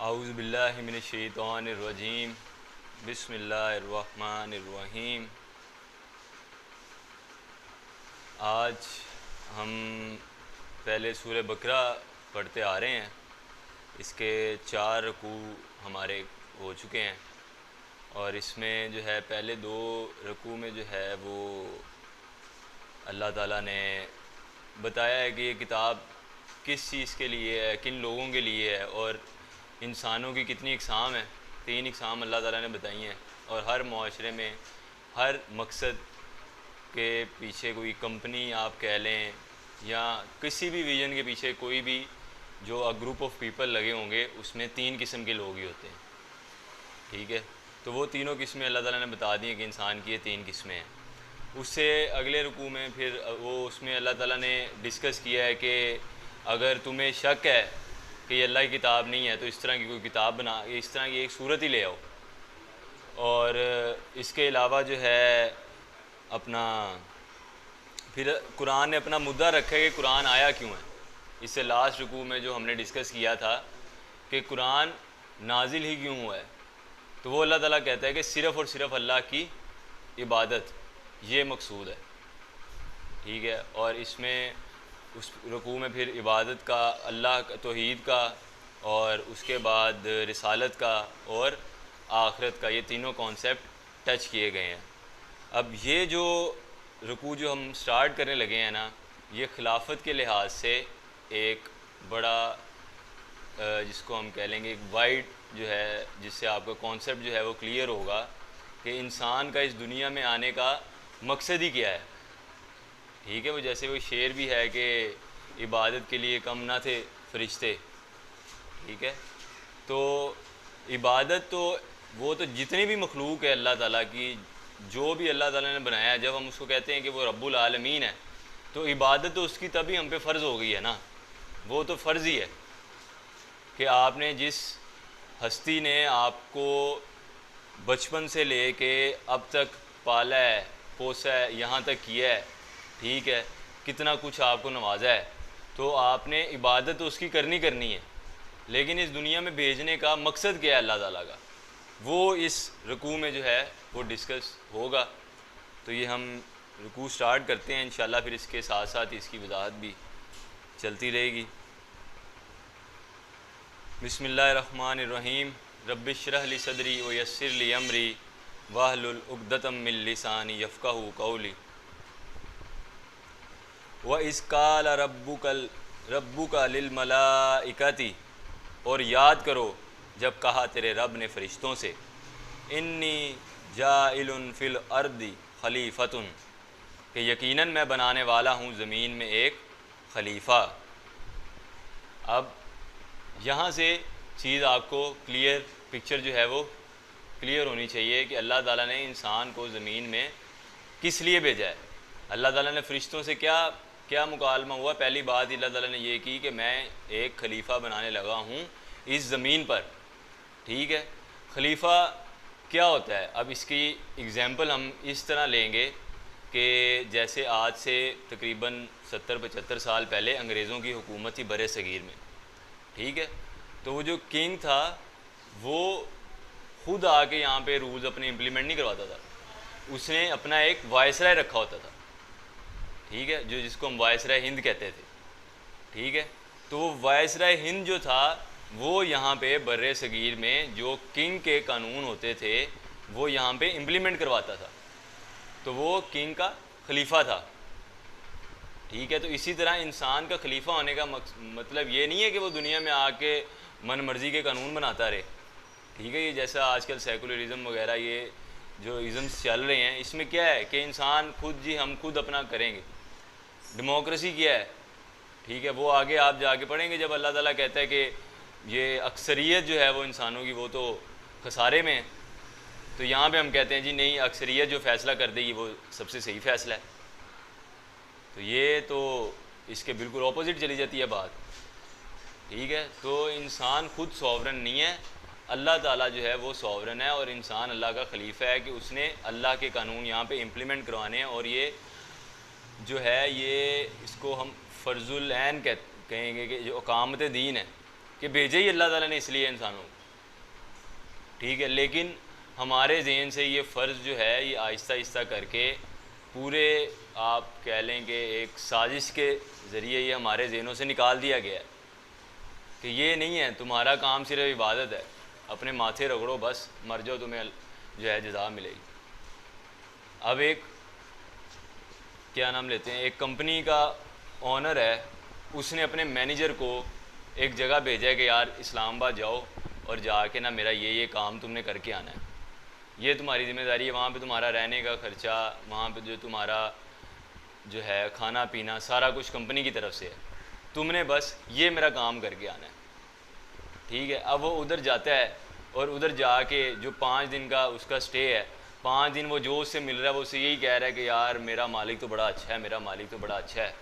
आऊज़ु बिल्लाहि मिनश शैतानिर रजीम बिस्मिल्लाहिर्रहमानिर रहीम। आज हम पहले सूरह बकरा पढ़ते आ रहे हैं। इसके 4 रुकू हमारे हो चुके हैं और इसमें जो है पहले 2 रुकू में जो है वो अल्लाह ताला ने बताया है कि ये किताब किस चीज़ के लिए है, किन लोगों के लिए है और इंसानों की कितनी इकसाम है। 3 इकसाम अल्लाह ताला ने बताई हैं और हर माशरे में हर मकसद के पीछे कोई कंपनी आप कह लें या किसी भी विज़न के पीछे कोई भी जो ग्रुप ऑफ पीपल लगे होंगे उसमें 3 किस्म के लोग ही होते हैं। ठीक है, तो वो तीनों किस्में अल्लाह ताला ने बता दी हैं कि इंसान की ये 3 किस्में हैं। उससे अगले रुकू में फिर वो उसमें अल्लाह ताला ने डिस्कस किया है कि अगर तुम्हें शक है कि ये अल्लाह की किताब नहीं है तो इस तरह की कोई किताब बना, इस तरह की एक सूरत ही ले आओ। और इसके अलावा जो है अपना फिर कुरान ने अपना मुद्दा रखा है कि कुरान आया क्यों है। इससे लास्ट रुकू में जो हमने डिस्कस किया था कि कुरान नाजिल ही क्यों हुआ है, तो वो अल्लाह ताला कहता है कि सिर्फ़ और सिर्फ अल्लाह की इबादत ये मकसूद है। ठीक है, और इसमें उस रुकू में फिर इबादत का, अल्लाह का तौहीद का और उसके बाद रिसालत का और आखिरत का, ये तीनों कॉन्सेप्ट टच किए गए हैं। अब ये जो रुकू जो हम स्टार्ट करने लगे हैं ना, ये खिलाफत के लिहाज से एक बड़ा जिसको हम कह लेंगे एक वाइड जो है, जिससे आपका कॉन्सेप्ट जो है वो क्लियर होगा कि इंसान का इस दुनिया में आने का मकसद ही क्या है। ठीक है, वो जैसे वो शेर भी है कि इबादत के लिए कम ना थे फरिश्ते। ठीक है, तो इबादत तो वो तो जितनी भी मखलूक है अल्लाह ताला की, जो भी अल्लाह ताला ने बनाया है, जब हम उसको कहते हैं कि वो रब्बुल आलमीन है तो इबादत तो उसकी तभी हम पे फ़र्ज़ हो गई है ना। वो तो फ़र्ज़ ही है कि आपने जिस हस्ती ने आपको बचपन से ले के अब तक पाला है, पोसा है, यहाँ तक किया है, ठीक है, कितना कुछ आपको नवाजा है, तो आपने इबादत तो उसकी करनी है। लेकिन इस दुनिया में भेजने का मकसद क्या है अल्लाह ताला का, वो इस रुकू में जो है वो डिस्कस होगा। तो ये हम रुकू स्टार्ट करते हैं इंशाल्लाह, फिर इसके साथ साथ इसकी वजाहत भी चलती रहेगी। बिस्मिल्लाहिर्रहमानिर्रहीम। रब्बिश्रह ली सदरी व यस्सिर ली अमरी वाहलुल उक़दतम मिन लिसानी यफ़क़हू क़ौली। व इसकाल रब्बुका लिल मलाइकति, और याद करो जब कहा तेरे रब ने फ़रिश्तों से, इन्नी जाइलुन फ़िल अर्दी खलीफ़तुन, कि यकीनन मैं बनाने वाला हूँ ज़मीन में एक खलीफ़ा। अब यहाँ से चीज़ आपको क्लियर पिक्चर जो है वो क्लियर होनी चाहिए कि अल्लाह ताला ने इंसान को ज़मीन में किस लिए भेजा है। अल्लाह ताला ने फ़रिश्तों से क्या मुकालमा हुआ। पहली बात अल्लाह ताला ने ये की कि मैं एक खलीफा बनाने लगा हूँ इस ज़मीन पर। ठीक है, खलीफा क्या होता है। अब इसकी एग्ज़ाम्पल हम इस तरह लेंगे कि जैसे आज से तकरीबन 70-75 साल पहले अंग्रेज़ों की हुकूमत थी बरे सगीर में। ठीक है, तो वो जो किंग था वो खुद आके यहाँ पे रूल्स अपने इम्प्लीमेंट नहीं करवाता था, उसने अपना एक वायसराय रखा होता था। ठीक है, जो जिसको हम वायसराय हिंद कहते थे। ठीक है, तो वो वायसराय हिंद जो था वो यहाँ पे बर्रे सगीर में जो किंग के कानून होते थे वो यहाँ पे इम्प्लीमेंट करवाता था, तो वो किंग का खलीफा था। ठीक है, तो इसी तरह इंसान का खलीफा होने का मतलब ये नहीं है कि वो दुनिया में आके मन मर्जी के कानून बनाता रहे। ठीक है, ये जैसा आजकल सेकुलरिज्म वगैरह ये जो इज़म्स चल रहे हैं, इसमें क्या है कि इंसान खुद जी हम खुद अपना करेंगे। डेमोक्रेसी क्या है, ठीक है, वो आगे आप जाके पढ़ेंगे जब अल्लाह ताला कहता है कि ये अक्सरियत जो है वो इंसानों की वो तो खसारे में है, तो यहाँ पे हम कहते हैं जी नहीं, अक्सरियत जो फ़ैसला कर देगी वो सबसे सही फ़ैसला है। तो ये तो इसके बिल्कुल ऑपोजिट चली जाती है बात। ठीक है, तो इंसान खुद सॉवरन नहीं है, अल्लाह ताला जो है वो सॉवरन है और इंसान अल्लाह का खलीफा है कि उसने अल्लाह के कानून यहाँ पे इम्प्लीमेंट करवाने हैं। और ये जो है ये इसको हम फ़र्ज़ुल ऐन कहेंगे कि जो अकामत दीन है कि भेजे ही अल्लाह ताला ने इसलिए इंसानों को, ठीक है। लेकिन हमारे जहन से ये फ़र्ज़ जो है ये आहिस्ता आहिस्ता करके पूरे आप कह लें कि एक साजिश के ज़रिए ये हमारे जहनों से निकाल दिया गया है कि ये नहीं है, तुम्हारा काम सिर्फ इबादत है, अपने माथे रगड़ो बस, मर जाओ, तुम्हें जो है जज़ा मिलेगी। अब एक क्या नाम लेते हैं, एक कंपनी का ऑनर है, उसने अपने मैनेजर को एक जगह भेजा है कि यार इस्लामाबाद जाओ और जाके ना मेरा ये काम तुमने करके आना है, ये तुम्हारी ज़िम्मेदारी है, वहाँ पे तुम्हारा रहने का ख़र्चा, वहाँ पे जो तुम्हारा जो है खाना पीना सारा कुछ कंपनी की तरफ से है, तुमने बस ये मेरा काम करके आना है, ठीक है। अब वो उधर जाता है और उधर जाके जो 5 दिन का उसका स्टे है, 5 दिन वो जो उससे मिल रहा है वो उससे यही कह रहा है कि यार मेरा मालिक तो बड़ा अच्छा है, मेरा मालिक तो बड़ा अच्छा है,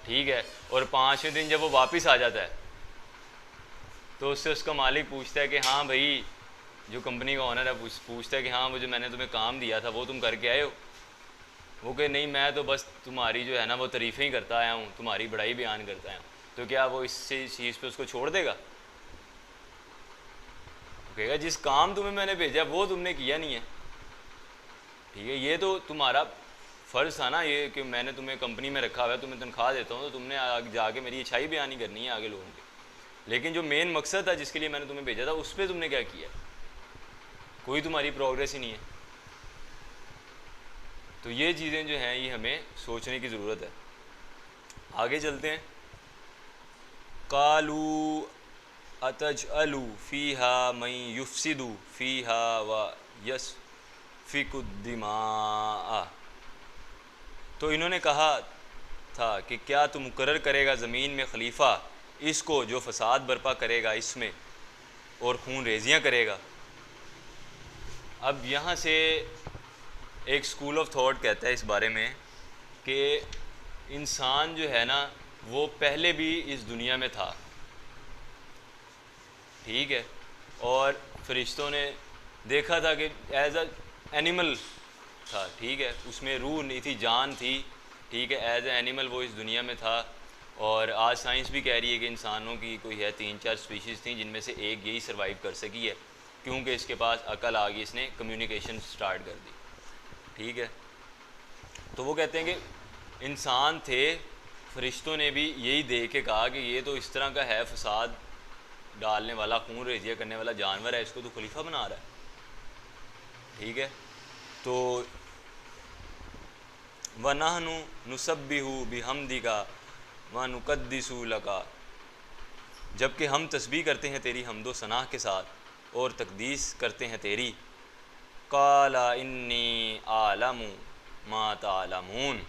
ठीक है। और 5वें दिन जब वो वापस आ जाता है तो उससे उसका मालिक पूछता है कि हाँ भाई, जो कंपनी का ऑनर है पूछता है कि हाँ वो जो मैंने तुम्हें काम दिया था वो तुम करके आए हो? वो कहे नहीं, मैं तो बस तुम्हारी जो है ना वो तारीफ़ें ही करता आया हूँ, तुम्हारी बड़ाई बयान करता आया हूँ। तो क्या वो इस चीज़ पे उसको छोड़ देगा? कहेगा जिस काम तुम्हें मैंने भेजा वो तुमने किया नहीं है, ठीक है। ये तो तुम्हारा फ़र्ज़ था ना ये कि मैंने तुम्हें कंपनी में रखा हुआ है, तुम्हें तनख्वाह देता हूँ, तो तुमने आगे जाके मेरी अच्छाई बयानी करनी है आगे लोगों की। लेकिन जो मेन मकसद था जिसके लिए मैंने तुम्हें भेजा था उस पर तुमने क्या किया? कोई तुम्हारी प्रोग्रेस ही नहीं है। तो ये चीज़ें जो हैं ये हमें सोचने की ज़रूरत है। आगे चलते हैं। कालू अतजअलू फ़ीहा मन युफ़सिदु फ़ीहा व यस्फ़िकुद्दिमा। तो इन्होंने कहा था कि क्या तू मुकर्रर करेगा ज़मीन में खलीफा, इसको जो फसाद बर्पा करेगा इसमें और खून रेजियाँ करेगा। अब यहाँ से एक स्कूल ऑफ थॉट कहता है इस बारे में कि इंसान जो है ना वो पहले भी इस दुनिया में था, ठीक है, और फरिश्तों ने देखा था कि एज अ एनिमल था, ठीक है, उसमें रूह नहीं थी, जान थी, ठीक है, एज ए एनिमल वो इस दुनिया में था। और आज साइंस भी कह रही है कि इंसानों की कोई है 3-4 स्पीशीज़ थी जिनमें से एक यही सर्वाइव कर सकी है, क्योंकि इसके पास अकल आ गई, इसने कम्युनिकेशन स्टार्ट कर दी, ठीक है। तो वो कहते हैं कि इंसान थे, फरिश्तों ने भी यही देख के कहा कि ये तो इस तरह का है, फसाद डालने वाला, खून रेजिया करने वाला जानवर है, इसको तो खलीफा बना रहा है, ठीक है। तो वनहनु नुसब्बिहु बिहम्दिका व नुक़द्दिसु लका, जबकि हम तस्बीह करते हैं तेरी हम्दो सनाह के साथ और तकदीस करते हैं तेरी। काला इन्नी आलमु मा तालमून,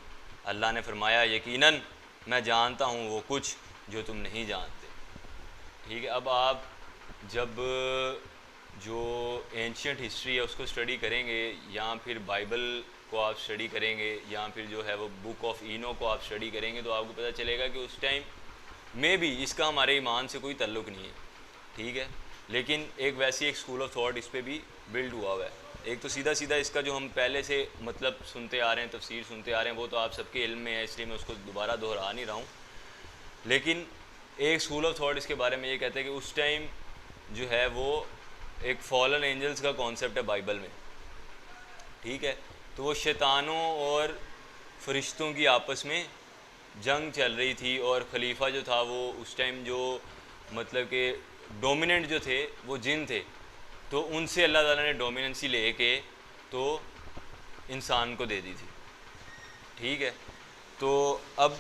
अल्लाह ने फरमाया यकीनन मैं जानता हूँ वो कुछ जो तुम नहीं जानते, ठीक है। अब आप जब जो एंशियंट हिस्ट्री है उसको स्टडी करेंगे या फिर बाइबल को आप स्टडी करेंगे या फिर जो है वो बुक ऑफ इनो को आप स्टडी करेंगे तो आपको पता चलेगा कि उस टाइम में भी इसका हमारे ईमान से कोई ताल्लुक़ नहीं है, ठीक है। लेकिन एक वैसी एक स्कूल ऑफ थॉट इस पर भी बिल्ड हुआ हुआ है। एक तो सीधा सीधा इसका जो हम पहले से मतलब सुनते आ रहे हैं, तफसीर सुनते आ रहे हैं, वो तो आप सबके इल्म में है, इसलिए मैं उसको दोबारा दोहरा नहीं रहा हूँ। लेकिन एक स्कूल ऑफ थॉट इसके बारे में ये कहते हैं कि उस टाइम जो है वो एक फॉलन एंजल्स का कॉन्सेप्ट है बाइबल में, ठीक है। तो वो शैतानों और फरिश्तों की आपस में जंग चल रही थी और खलीफा जो था वो उस टाइम जो मतलब कि डोमिनेंट जो थे वो जिन थे, तो उनसे अल्लाह ताला ने डोमिनेंसी लेके तो इंसान को दे दी थी, ठीक है। तो अब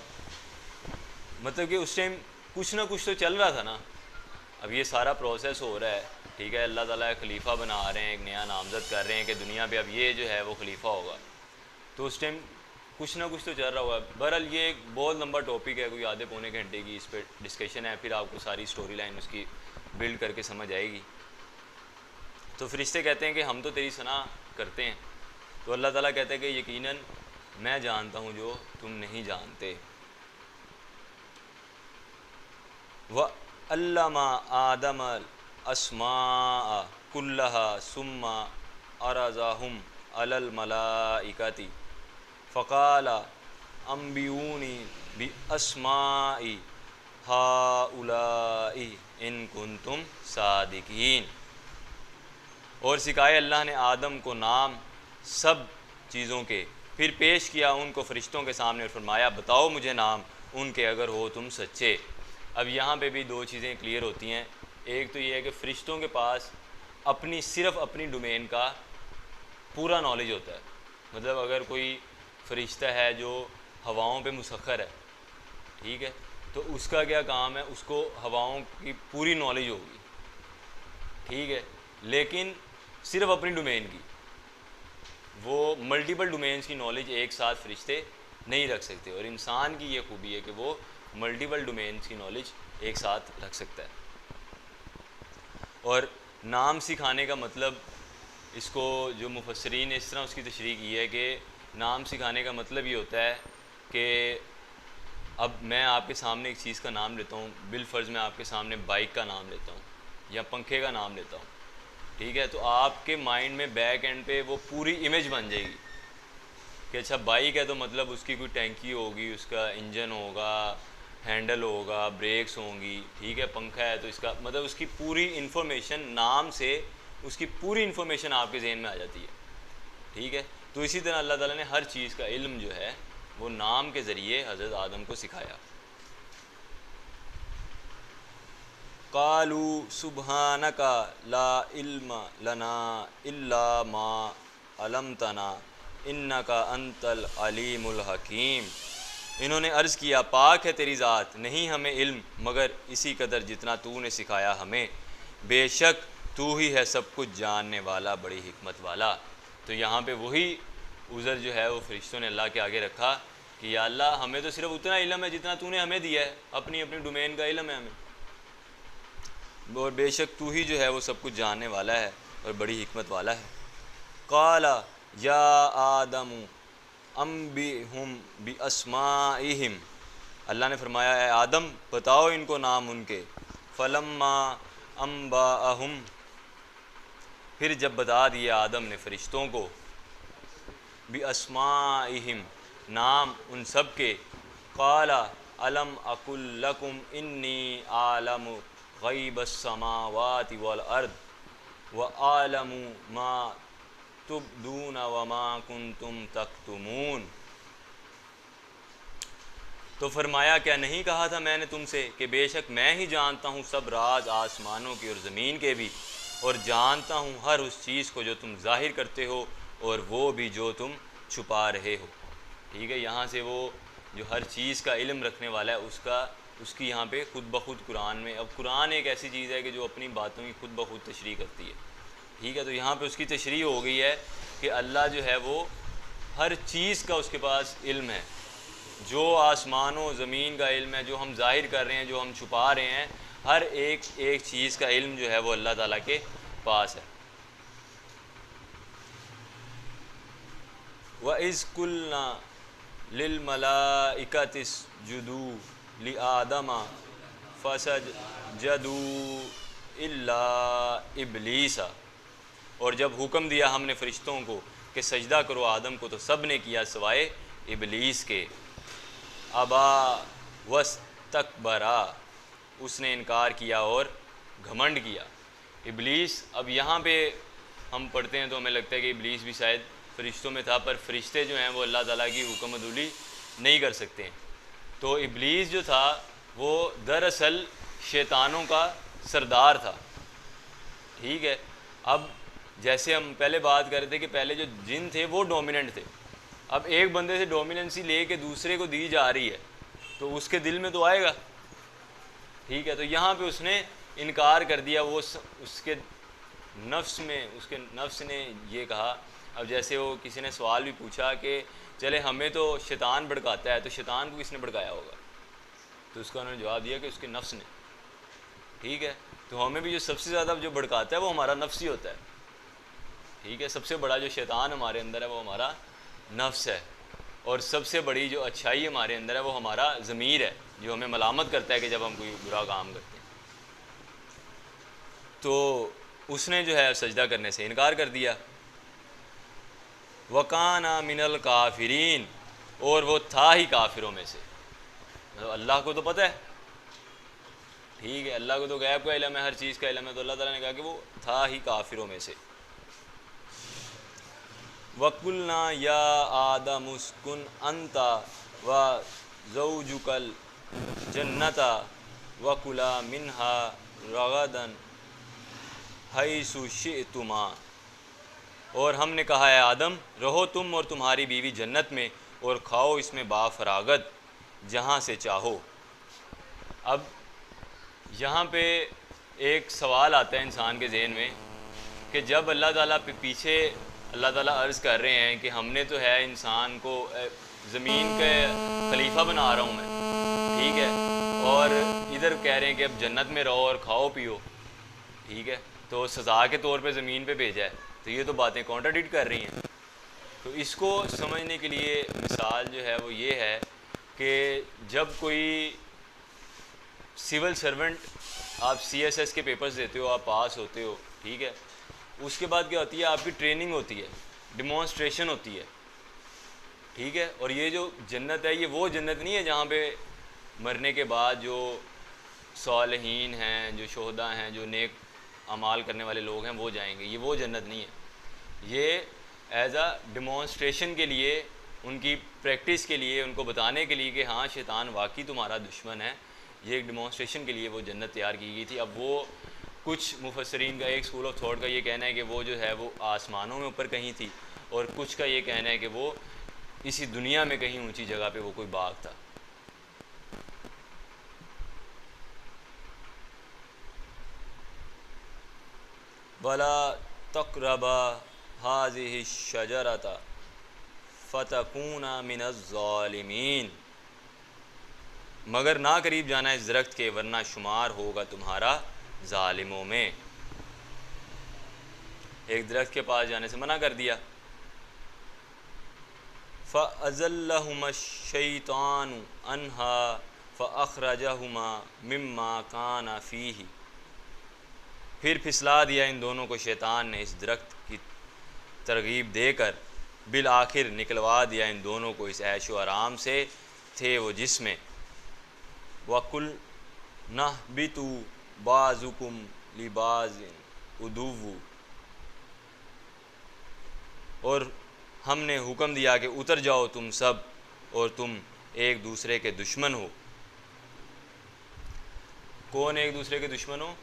मतलब कि उस टाइम कुछ ना कुछ तो चल रहा था ना। अब ये सारा प्रोसेस हो रहा है, ठीक है, अल्लाह ताला खलीफा बना रहे हैं, एक नया नामज़द कर रहे हैं कि दुनिया पे अब ये जो है वो खलीफा होगा, तो उस टाइम कुछ ना कुछ तो चल रहा हुआ है। बहरहाल ये एक बहुत लंबा टॉपिक है, कोई आधे पौने घंटे की इस पर डिस्कशन है, फिर आपको सारी स्टोरी लाइन उसकी बिल्ड करके समझ आएगी। तो फरिश्ते कहते हैं कि हम तो तेरी सना करते हैं, तो अल्लाह ताला कहते हैं कि यकीनन मैं जानता हूँ जो तुम नहीं जानते। व अल्लमा अस्मा कुल्लहा सुम्मा अरज़ाहुम अलल मलाइकति फ़क़ाला अम्बिऊनी बि अस्माई हाउलाई इन कुंतुम सादिकीन। और सिखाए अल्लाह ने आदम को नाम सब चीज़ों के, फिर पेश किया उनको फ़रिश्तों के सामने और फरमाया बताओ मुझे नाम उनके अगर हो तुम सच्चे। अब यहाँ पे भी दो चीज़ें क्लियर होती हैं। एक तो ये है कि फ़रिश्तों के पास सिर्फ़ अपनी डोमेन का पूरा नॉलेज होता है। मतलब अगर कोई फ़रिश्ता है जो हवाओं पे मुसख्खर है, ठीक है, तो उसका क्या काम है, उसको हवाओं की पूरी नॉलेज होगी, ठीक है, लेकिन सिर्फ अपनी डोमेन की। वो मल्टीपल डोमेन्स की नॉलेज एक साथ फ़रिश्ते नहीं रख सकते, और इंसान की ये खूबी है कि वो मल्टीपल डोमेन्स की नॉलेज एक साथ रख सकता है। और नाम सिखाने का मतलब, इसको जो मुफस्सरीन ने इस तरह उसकी तशरीह की है कि नाम सिखाने का मतलब ये होता है कि अब मैं आपके सामने एक चीज़ का नाम लेता हूँ, बिलफ़र्ज़ मैं आपके सामने बाइक का नाम लेता हूँ या पंखे का नाम लेता हूँ, ठीक है, तो आपके माइंड में बैक एंड पे वो पूरी इमेज बन जाएगी कि अच्छा बाइक है तो मतलब उसकी कोई टैंकी होगी, उसका इंजन होगा, हैंडल होगा, ब्रेक्स होंगी, ठीक है, पंखा है तो इसका मतलब उसकी पूरी इन्फॉर्मेशन, नाम से उसकी पूरी इन्फॉर्मेशन आपके जहन में आ जाती है, ठीक है। तो इसी तरह अल्लाह ताला ने हर चीज़ का इल्म जो है वो नाम के ज़रिए हज़रत आदम को सिखाया। क़ालू सुब्हानका ला इल्म लना इल्ला मा अलमतना इन्नका अंतल अलीमुल हकीम। इन्होंने अर्ज़ किया पाक है तेरी ज़ात, नहीं हमें इल्म मगर इसी कदर जितना तूने सिखाया हमें, बेशक तू ही है सब कुछ जानने वाला बड़ी हिकमत वाला। तो यहाँ पे वही उज़र जो है वो फ़रिश्तों ने अल्लाह के आगे रखा कि या अल्लाह हमें तो सिर्फ उतना इल्म है जितना तूने हमें दिया है, अपनी अपनी डोमेन का इल्म है हमें, और बेशक तू ही जो है वो सब कुछ जानने वाला है और बड़ी हिकमत वाला है। क़ाला या आदमु अम्बिहुम बि अस्माइहिम, अल्लाह ने फरमाया है आदम बताओ इनको नाम उनके। फ़लम्मा अम्बाअहुम, फिर जब बता दिया आदम ने फ़रिश्तों को, बि अस्माइहिम नाम उन सब के, क़ाला अलम अकुल लकुम इन्नी आलमु ग़ैबस समावाति वल अर्द व आलमु मा तुबदून व मा कुंतुम तक्तुमून। तो फरमाया क्या नहीं कहा था मैंने तुमसे कि बेशक मैं ही जानता हूँ सब राज आसमानों की और ज़मीन के भी, और जानता हूँ हर उस चीज़ को जो तुम ज़ाहिर करते हो और वो भी जो तुम छुपा रहे हो, ठीक है। यहाँ से वो जो हर चीज़ का इल्म रखने वाला है उसकी यहाँ पे खुद ब खुद कुरान में, अब कुरान एक ऐसी चीज़ है कि जो अपनी बातों की खुद ब खुद तशरीह करती है, ठीक है। तो यहाँ पे उसकी तशरीह हो गई है कि अल्लाह जो है वो हर चीज़ का उसके पास इल्म है, जो आसमानों ज़मीन का इल्म है, जो हम ज़ाहिर कर रहे हैं, जो हम छुपा रहे हैं, हर एक एक चीज़ का इल्म जो है वो अल्लाह ताला के पास है। व इज़ कुल्ना लिल मलाइकति इसजुदू लि आदमा फसजदू इल्ला इब्लीसा, और जब हुक्म दिया हमने फ़रिश्तों को कि सजदा करो आदम को, तो सब ने किया सिवाय इबलीस के। अबा वस्तकबरा, उसने इनकार किया और घमंड किया। इबलीस, अब यहाँ पे हम पढ़ते हैं तो हमें लगता है कि इबलीस भी शायद फ़रिश्तों में था, पर फ़रिश्ते जो हैं वो अल्लाह ताला की हुक्म अदूली नहीं कर सकते हैं। तो इबलीस जो था वो दरअसल शैतानों का सरदार था, ठीक है। अब जैसे हम पहले बात कर रहे थे कि पहले जो जिन थे वो डोमिनेंट थे, अब एक बंदे से डोमिनेंसी ले के दूसरे को दी जा रही है तो उसके दिल में तो आएगा, ठीक है। तो यहाँ पे उसने इनकार कर दिया, वो उसके नफ्स ने ये कहा। अब जैसे वो किसी ने सवाल भी पूछा कि चले हमें तो शैतान भड़काता है, तो शैतान को किसने भड़काया होगा, तो उसका उन्होंने जवाब दिया कि उसके नफ्स ने, ठीक है। तो हमें भी जो सबसे ज़्यादा जो भड़काता है वो हमारा नफ्स ही होता है, ठीक है। सबसे बड़ा जो शैतान हमारे अंदर है वो हमारा नफ्स है, और सबसे बड़ी जो अच्छाई हमारे अंदर है वो हमारा ज़मीर है, जो हमें मलामत करता है कि जब हम कोई बुरा काम करते हैं। तो उसने जो है सजदा करने से इनकार कर दिया। वकाना मिनल काफिरीन, और वो था ही काफिरों में से। मतलब अल्लाह को तो पता है, ठीक है, अल्लाह को तो गैब का इल्म है, हर चीज़ का इल्म है, तो अल्लाह ताला ने कहा कि वो था ही काफिरों में से। वकुलना या आदम उस्कुन अंता व ज़ौजुकल जन्नता वकुला मिन्हा रगदन हैसु शिअतुमा, और हमने कहा है आदम, रहो तुम और तुम्हारी बीवी जन्नत में और खाओ इसमें बाफरागत जहाँ से चाहो। अब यहाँ पे एक सवाल आता है इंसान के जहन में कि जब अल्लाह ताला पीछे अल्लाह ताला अर्ज़ कर रहे हैं कि हमने तो है इंसान को ज़मीन के खलीफा बना रहा हूँ मैं, ठीक है, और इधर कह रहे हैं कि अब जन्नत में रहो और खाओ पियो, ठीक है, तो सज़ा के तौर पे ज़मीन पे भेजा है, तो ये तो बातें कॉन्ट्राडिक्ट कर रही हैं। तो इसको समझने के लिए मिसाल जो है वो ये है कि जब कोई सिविल सर्वेंट, आप CSS के पेपर्स देते हो, आप पास होते हो, ठीक है, उसके बाद क्या होती है, आपकी ट्रेनिंग होती है, डिमॉन्स्ट्रेशन होती है, ठीक है, और ये जो जन्नत है ये वो जन्नत नहीं है जहाँ पे मरने के बाद जो सालिहीन हैं, जो शोहदा हैं, जो नेक अमाल करने वाले लोग हैं वो जाएंगे, ये वो जन्नत नहीं है। ये एज अ डिमॉन्स्ट्रेशन के लिए, उनकी प्रैक्टिस के लिए, उनको बताने के लिए कि हाँ शैतान वाकई तुम्हारा दुश्मन है, ये एक डिमॉन्स्ट्रेशन के लिए वो जन्नत तैयार की गई थी। अब वो कुछ मुफस्सरीन का, एक स्कूल ऑफ थॉट का ये कहना है कि वो जो है वो आसमानों में ऊपर कहीं थी, और कुछ का ये कहना है कि वो इसी दुनिया में कहीं ऊंची जगह पे वो कोई बाग था। वला तक़रबा हाज़िहि शजरता फ़तकूना मिनज़-ज़ालिमीन, मगर ना करीब जाना इस दरख्त के वरना शुमार होगा तुम्हारा जालिमों में। एक दरख्त के पास जाने से मना कर दिया। फ़अज़ल्लहुमश्शैतानु अन्हा फ़अख़रजहुमा मिम्मा काना फ़ीही, फिर फिसला दिया इन दोनों को शैतान ने इस दरख्त की तरगीब देकर, बिल आखिर निकलवा दिया इन दोनों को इस ऐशो आराम से थे वो जिसमें। वकुल नहबितु बाज़ुकुम लिबाज़िन उदुव्वु, और हमने हुक्म दिया कि उतर जाओ तुम सब और तुम एक दूसरे के दुश्मन हो। कौन एक दूसरे के दुश्मन हो?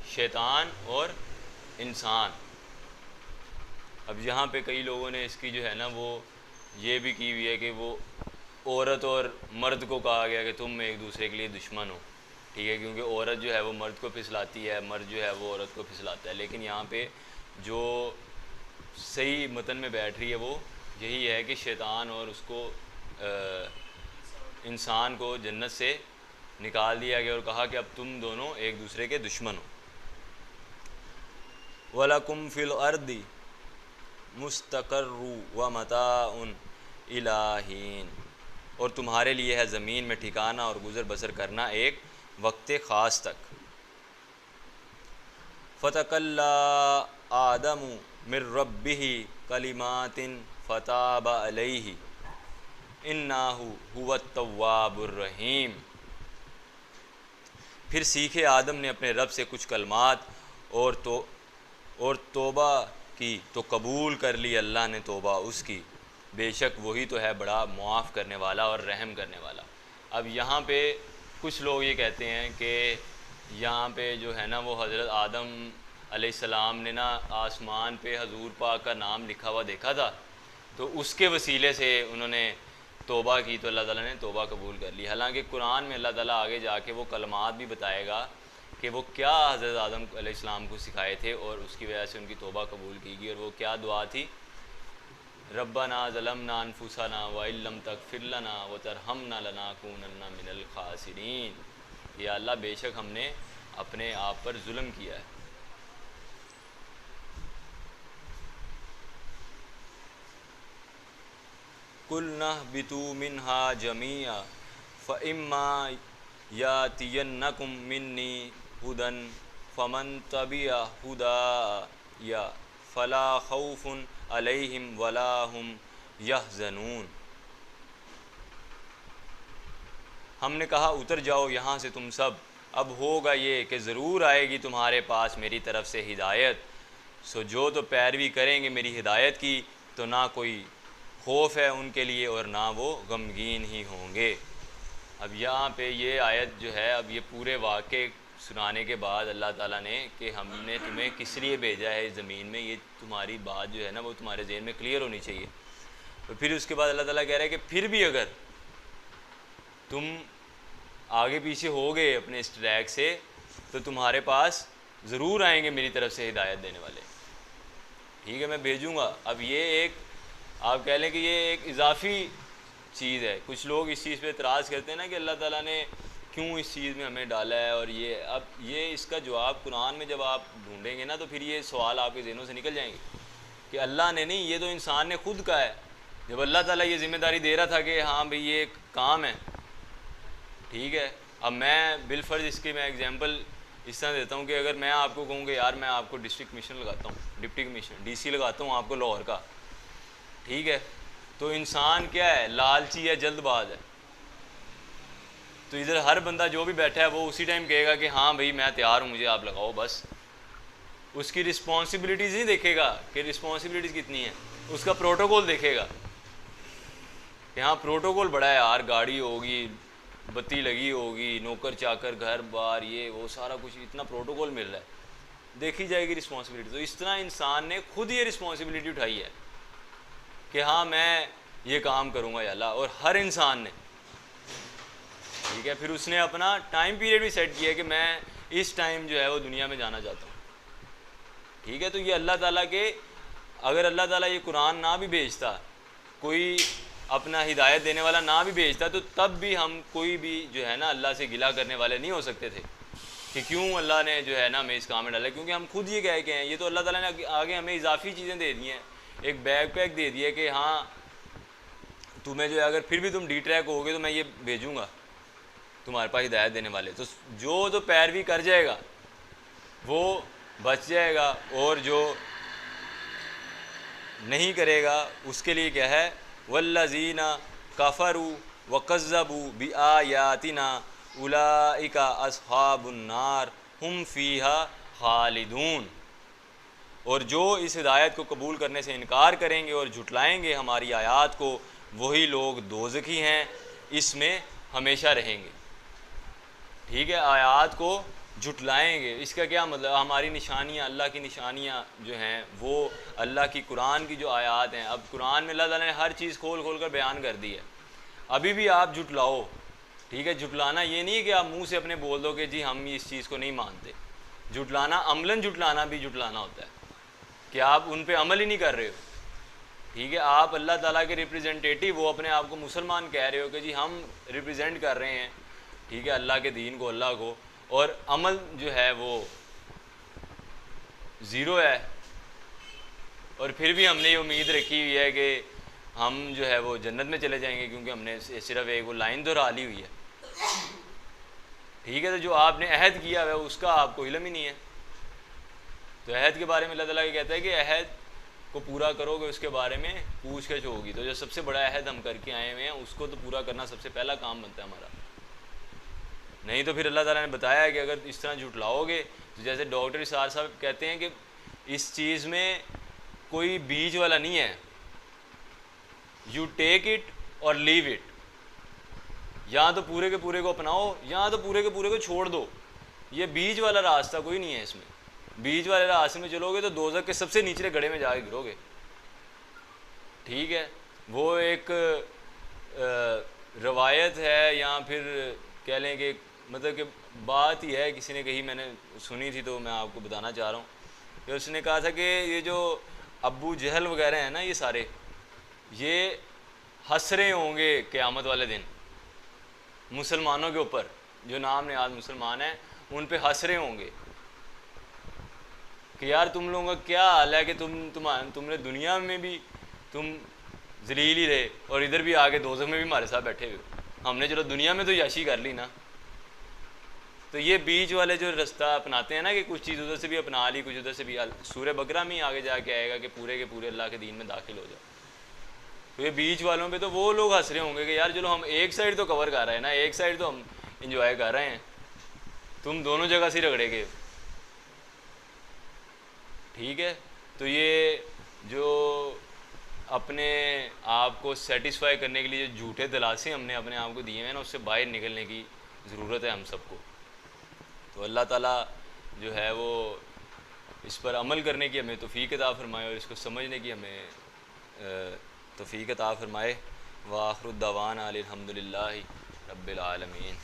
शैतान और इंसान। अब यहाँ पे कई लोगों ने इसकी जो है ना वो ये भी की हुई है कि वो औरत और मर्द को कहा गया कि तुम एक दूसरे के लिए दुश्मन हो, ठीक है, क्योंकि औरत जो है वो मर्द को फिसलाती है, मर्द जो है वो औरत को फिसलाता है। लेकिन यहाँ पे जो सही मतन में बैठ रही है वो यही है कि शैतान और उसको इंसान को जन्नत से निकाल दिया गया और कहा कि अब तुम दोनों एक दूसरे के दुश्मन हो। वलकुम फ़िल अर्दी मुस्तक़र्रु व मताउन इलाहीन, और तुम्हारे लिए है ज़मीन में ठिकाना और गुज़र बसर करना एक वक्त ख़ास तक। फ़तकल्ला आदमु मिर रब्बिही कलिमातिन फ़ताब अलैहि इन्नाहु हुवत्तव्वाबुर रहीम, फिर सीखे आदम ने अपने रब से कुछ कलमात और तोबा की तो कबूल कर ली अल्लाह ने तोबा उसकी, बेशक वही तो है बड़ा मुआफ़ करने वाला और रहम करने वाला। अब यहाँ पे कुछ लोग ये कहते हैं कि यहाँ पे जो है ना वो हज़रत आदम अलैहिस्सलाम ने ना आसमान पे हजूर पाक का नाम लिखा हुआ देखा था, तो उसके वसीले से उन्होंने तोबा की तो अल्लाह ताला ने तोबा कबूल कर ली। हालांकि कुरान में अल्लाह ताला आगे जाके वो कलमात भी बताएगा कि वो क्या हज़रत आदम अलैहिस्सलाम को सिखाए थे और उसकी वजह से उनकी तोबा कबूल की गई। और वो क्या दुआ थी? रब्बना ज़लमना अनफुसना व इल्लम तगफिर लना व तरहमना लनाकूनन्ना मिनल खासिरीन, या अल्लाह बेशक हमने अपने आप पर जुल्म किया है। कुल नहबितू मिन्हा जमीआ फ़इम्मा यातियन्नकुम मिन्नी हुदन फ़मन तबिया हुदाया फ़ला खौफ़ुन अलैहिम वला हुम यहज़नून। हमने कहा उतर जाओ यहाँ से तुम सब, अब होगा ये कि ज़रूर आएगी तुम्हारे पास मेरी तरफ़ से हिदायत, सो जो तो पैरवी करेंगे मेरी हिदायत की तो ना कोई खौफ है उनके लिए और ना वो गमगीन ही होंगे। अब यहाँ पे ये आयत जो है, अब ये पूरे वाक़े सुनाने के बाद अल्लाह ताला ने कि हमने तुम्हें किस लिए भेजा है इस ज़मीन में, ये तुम्हारी बात जो है ना वो तुम्हारे ज़हन में क्लियर होनी चाहिए। तो फिर उसके बाद अल्लाह ताला कह रहा है कि फिर भी अगर तुम आगे पीछे हो गए अपने इस ट्रैक से तो तुम्हारे पास ज़रूर आएंगे मेरी तरफ़ से हिदायत देने वाले, ठीक है, मैं भेजूँगा। अब ये एक आप कह लें कि ये एक इजाफ़ी चीज़ है। कुछ लोग इस चीज़ पे एतराज़ करते हैं ना कि अल्लाह ताला ने क्यों इस चीज़ में हमें डाला है, और ये अब ये इसका जवाब कुरान में जब आप ढूंढेंगे ना तो फिर ये सवाल आपके ज़हनों से निकल जाएंगे कि अल्लाह ने नहीं, ये तो इंसान ने खुद कहा है। जब अल्लाह ताला ये ज़िम्मेदारी दे रहा था कि हाँ भाई ये एक काम है, ठीक है। अब मैं बिलफर्ज इसकी मैं एग्जांपल इस तरह देता हूँ कि अगर मैं आपको कहूँ कि यार मैं आपको डिस्ट्रिक्ट कमिश्नर लगाता हूँ, डिप्टी कमिश्नर डीसी लगाता हूँ आपको लाहौर का, ठीक है, तो इंसान क्या है, लालची है, जल्दबाज है। तो इधर हर बंदा जो भी बैठा है वो उसी टाइम कहेगा कि हाँ भाई मैं तैयार हूँ, मुझे आप लगाओ बस। उसकी रिस्पॉन्सिबिलिटीज़ नहीं देखेगा कि रिस्पॉन्सिबिलिटीज़ कितनी है, उसका प्रोटोकॉल देखेगा कि हाँ प्रोटोकॉल बड़ा है यार, गाड़ी होगी, बत्ती लगी होगी, नौकर चाकर, घर बार, ये वो सारा कुछ, इतना प्रोटोकॉल मिल रहा है, देखी जाएगी रिस्पॉन्सिबिलिटी। तो इस तरह इंसान ने खुद ये रिस्पॉन्सिबिलिटी उठाई है कि हाँ मैं ये काम करूँगा या अल्लाह, और हर इंसान ने, ठीक है। फिर उसने अपना टाइम पीरियड भी सेट किया कि मैं इस टाइम जो है वो दुनिया में जाना चाहता हूँ, ठीक है। तो ये अल्लाह ताला के, अगर अल्लाह ताला ये कुरान ना भी भेजता, कोई अपना हिदायत देने वाला ना भी भेजता, तो तब भी हम कोई भी जो है ना अल्लाह से गिला करने वाले नहीं हो सकते थे कि क्यों अल्लाह ने जो है ना हमें इस काम में डाला, क्योंकि हम खुद ये कह के हैं। ये तो अल्लाह ताला ने आगे हमें इजाफी चीज़ें दे दी हैं, एक बैग पैक दे दिया कि हाँ तुम्हें जो है अगर फिर भी तुम डी ट्रैक होगे तो मैं ये भेजूँगा तुम्हारे पास हिदायत देने वाले, तो जो तो पैरवी कर जाएगा वो बच जाएगा, और जो नहीं करेगा उसके लिए क्या है, वल्लज़ीना कफ़रू वकज़्ज़बू बिआयातिना उलाइका अस्हाबुन नार हुम फ़ीहा खालिदून। और जो इस हिदायत को कबूल करने से इनकार करेंगे और झुटलाएंगे हमारी आयात को, वही लोग दोज़खी हैं, इसमें हमेशा रहेंगे, ठीक है। आयात को झुटलाएंगे, इसका क्या मतलब, हमारी निशानियाँ, अल्लाह की निशानियाँ जो हैं वो अल्लाह की कुरान की जो आयात हैं, अब कुरान में अल्लाह ताला ने हर चीज़ खोल खोल कर बयान कर दी है। अभी भी आप झुटलाओ, ठीक है। झुटलाना ये नहीं है कि आप मुंह से अपने बोल दो कि जी हम इस चीज़ को नहीं मानते। झुटलाना, अमलन झुटलाना भी झुटलाना होता है कि आप उन पर अमल ही नहीं कर रहे हो, ठीक है। आप अल्लाह ताला के रिप्रेजेंटेटिव हो, अपने आप को मुसलमान कह रहे हो कि जी हम रिप्रेजेंट कर रहे हैं, ठीक है, अल्लाह के दीन को, अल्लाह को, और अमल जो है वो ज़ीरो है। और फिर भी हमने ये उम्मीद रखी हुई है कि हम जो है वो जन्नत में चले जाएंगे क्योंकि हमने सिर्फ एक वो लाइन दोहरा ली हुई है, ठीक है। तो जो आपने अहद किया है उसका आपको इल्म ही नहीं है। तो अहद के बारे में अल्लाह ताला कहता है कि अहद को पूरा करोगे उसके बारे में पूछताछ होगी। तो जो सबसे बड़ा अहद हम करके आए हुए हैं उसको तो पूरा करना सबसे पहला काम बनता है हमारा। नहीं तो फिर अल्लाह ताला ने बताया कि अगर इस तरह झुटलाओगे, तो जैसे डॉक्टर इसार साहब कहते हैं कि इस चीज़ में कोई बीच वाला नहीं है, यू टेक इट और लीव इट, या तो पूरे के पूरे को अपनाओ या तो पूरे के पूरे को छोड़ दो। ये बीच वाला रास्ता कोई नहीं है इसमें। बीच वाले रास्ते में चलोगे तो दोज़ख के सबसे निचले गड्ढे में जाके गिरोगे, ठीक है। वो एक रवायत है या फिर कह लें कि मतलब कि बात ही है, किसी ने कही, मैंने सुनी थी तो मैं आपको बताना चाह रहा हूँ कि उसने कहा था कि ये जो अबू जहल वगैरह हैं ना, ये सारे ये हंस रहे होंगे क़यामत वाले दिन मुसलमानों के ऊपर, जो नाम ने आज मुसलमान हैं उन पे हंस रहे होंगे कि यार तुम लोगों का क्या हाल है कि तुमने दुनिया में भी तुम जलील ही रहे और इधर भी आके दोज़ख में भी हमारे साथ बैठे हुए। हमने चलो दुनिया में तो याशी कर ली ना, तो ये बीच वाले जो रास्ता अपनाते हैं ना कि कुछ चीज़ उधर से भी अपना ली, कुछ उधर से भी, सूरह बकरा में ही आगे जाके आएगा कि पूरे के पूरे अल्लाह के दीन में दाखिल हो जाओ। तो ये बीच वालों पे तो वो लोग हंस रहे होंगे कि यार चलो हम एक साइड तो कवर कर रहे हैं ना, एक साइड तो हम इंजॉय कर रहे हैं, तुम दोनों जगह से रगड़ेगे। ठीक है, तो ये जो अपने आप को सेटिस्फाई करने के लिए जो झूठे दिलासे हमने अपने आप को दिए हैं ना, उससे बाहर निकलने की ज़रूरत है हम सबको। तो अल्लाह ताला जो है वो इस पर अमल करने की हमें तौफीक अता फ़रमाए और इसको समझने की हमें तौफीक अता फ़रमाए। व आखिर दावाना अनिल हम्दुलिल्लाहि रब्बिल आलमीन।